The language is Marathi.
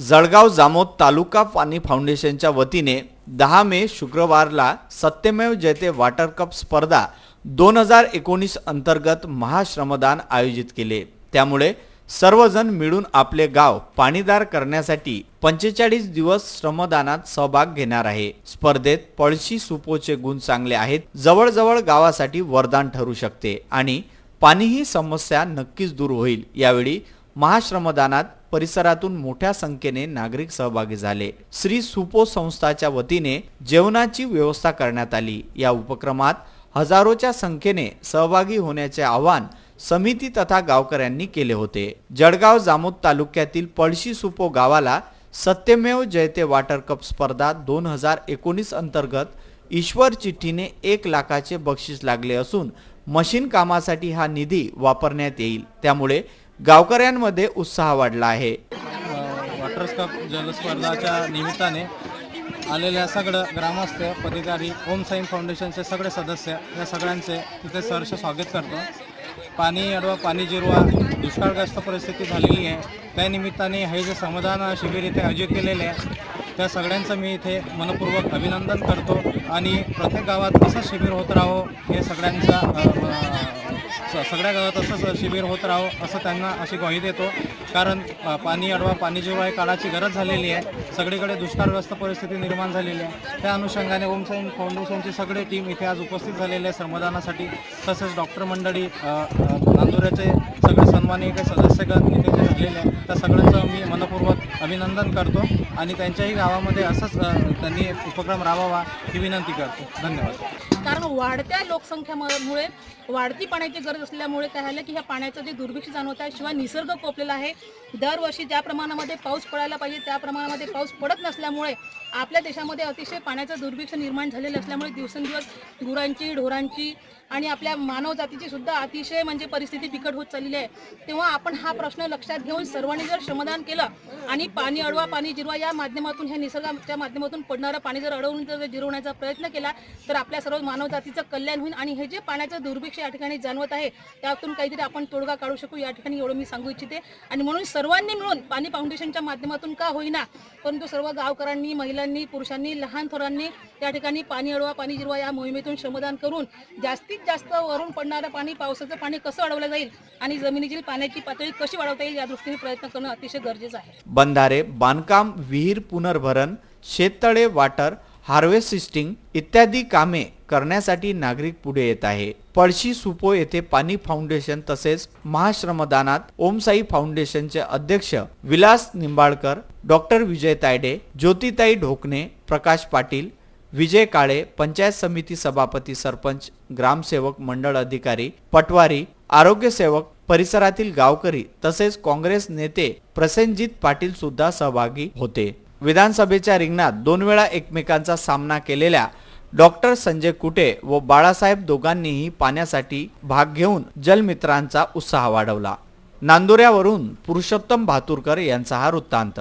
जळगाव जामोद तालुका पाणी फाउंडेशनच्या वतीने 10 मे शुक्रवारला सत्यमेव जयते वॉटर कप स्पर्धा 2019 अंतर्गत महाश्रमदान आयोजित केले। त्यामुळे सर्वजण मिळून आपले गाव पाणीदार करण्यासाठी 45 दिवस श्रमदानात सहभाग घेणार आहे। स्पर्धेत पळशी सुपोचे गुण चांगले आहेत, जवळजवळ गावासाठी वरदान ठरू शकते आणि पाणी ही समस्या नक्कीच दूर होईल। यावेळी महाश्रमदानात परिसरातून मोठ्या संख्येने नागरिक सहभागी झाले। श्री सुपो संस्थाच्या वतीने जेवणाची व्यवस्था करण्यात आली। या उपक्रमात हजारोच्या संख्येने सहभागी होण्याचे आवाहन समिती तथा गावकऱ्यांनी केले होते। जळगाव जामोद तालुक्यातील पळशी सुपो गावाला सत्यमेव जयते वॉटर कप स्पर्धा 2019 अंतर्गत ईश्वर चिठ्ठीने 1 लाखाचे बक्षीस लागले असून मशीन कामासाठी हा निधी वापरण्यात येईल। त्यामुळे गावकऱ्यांमध्ये उत्साह वाढला आहे। वॉटर कप जलस्पर्धाच्या निमित्ताने आलेल्या सगळे ग्रामस्थ, पदाधिकारी, ओम साई फाउंडेशनचे सगळे सदस्य या सगळ्यांचे तिथे सहर्ष स्वागत करतो। पाणी अडवा पाणी जिरवा दुष्काळग्रस्त परिस्थिती झालेली आहे, त्या निमित्ताने हे जे श्रमदान शिबिर इथे आयोजित केलेले आहे त्या सगळ्यांचं मी इथे मनपूर्वक अभिनंदन करतो आणि प्रत्येक गावात असं शिबिर होत राहो हे सगळ्या गावात असं शिबिर होत राहो असं त्यांना अशी ग्वाही देतो। कारण पाणी अडवा पाणी जिरवा ही काळाची गरज झालेली आहे, सगळीकडे दुष्काळग्रस्त परिस्थिती निर्माण झालेली आहे। त्या अनुषंगाने ओम साई फाउंडेशनची सगळी टीम इथे आज उपस्थित झालेली आहे श्रमदानासाठी। तसेच डॉक्टर मंडळी, नांदुऱ्याचे सगळे सन्माननीय सदस्यगण इथे जे झालेले आहेत त्या सगळ्यांचं मी मनपूर्वक अभिनंदन करतो आणि त्यांच्याही गावामध्ये असंच त्यांनी उपक्रम राबवावा ही विनंती करतो। धन्यवाद। कारण वाढत्या लोकसंख्येमुळे वाढती पाण्याची गरज असल्यामुळे काय झालं की ह्या पाण्याचं जे दुर्भिक्ष जाणवत आहे, शिवाय निसर्ग कोपलेला आहे। दरवर्षी ज्या प्रमाणामध्ये पाऊस पडायला पाहिजे त्या प्रमाणामध्ये पाऊस पडत नसल्यामुळे आपल्या देशामध्ये अतिशय पाण्याचं दुर्भिक्ष निर्माण झालेलं असल्यामुळे दिवसेंदिवस गुरांची, ढोरांची आणि आपल्या मानव जातीची सुद्धा अतिशय म्हणजे परिस्थिती बिकट होत चाललेली आहे। तेव्हा आपण हा प्रश्न लक्षात घेऊन सर्वांनी जर श्रमदान केलं आणि पाणी अडवा पाणी जिरवा या माध्यमातून ह्या निसर्गाच्या माध्यमातून पडणारं पाणी जर अडवून जर जिरवण्याचा प्रयत्न केला तर आपल्या सर्व मानव जातीचं कल्याण होईल आणि हे जे पाण्याचं दुर्भिक्ष या ठिकाणी जाणवत आहे त्यातून काहीतरी आपण तोडगा काढू शकू या ठिकाणी एवढं मी सांगू इच्छिते। आणि म्हणून सर्वांनी मिळून पाणी फाउंडेशनच्या माध्यमातून का होईना परंतु सर्व गावकऱ्यांनी, महिलांनी, पुरुषांनी, लहान थोरांनी त्या ठिकाणी पाणी अडवा पाणी जिरवा या मोहिमेतून श्रमदान करून जास्तीत जास्त वरून पडणारं पाणी, पावसाचं पाणी कसं अडवलं जाईल आणि जमिनीतील पाण्याची पातळी कशी वाढवता येईल या दृष्टीने प्रयत्न करणं अतिशय गरजेचं आहे। बंधारे बांधकाम, विहीर पुनर्भरण, शेततळे वॉटर हार्वेस्टिंग इत्यादी कामे करण्यासाठी नागरिक पुढे येत आहे। पळशी सुपो येथे पाणी फाउंडेशन तसेच महाश्रमदानात ओम साई फाउंडेशनचे अध्यक्ष विलास निंबाळकर, डॉक्टर विजय तायडे, ज्योतिताई ढोकणे, प्रकाश पाटील, विजय काळे, पंचायत समिती सभापती, सरपंच, ग्रामसेवक, मंडळ अधिकारी, पटवारी, आरोग्य सेवक, परिसरातील गावकरी तसेच काँग्रेस नेते प्रसेनजित पाटील सुद्धा सहभागी होते। विधानसभेच्या रिंगणात 2 वेळा एकमेकांचा सामना केलेल्या डॉक्टर संजय कुटे व बाळासाहेब दोघांनीही पाण्यासाठी भाग घेऊन जलमित्रांचा उत्साह वाढवला। नांदुऱ्यावरून पुरुषोत्तम भातुरकर यांचा हा वृत्तांत।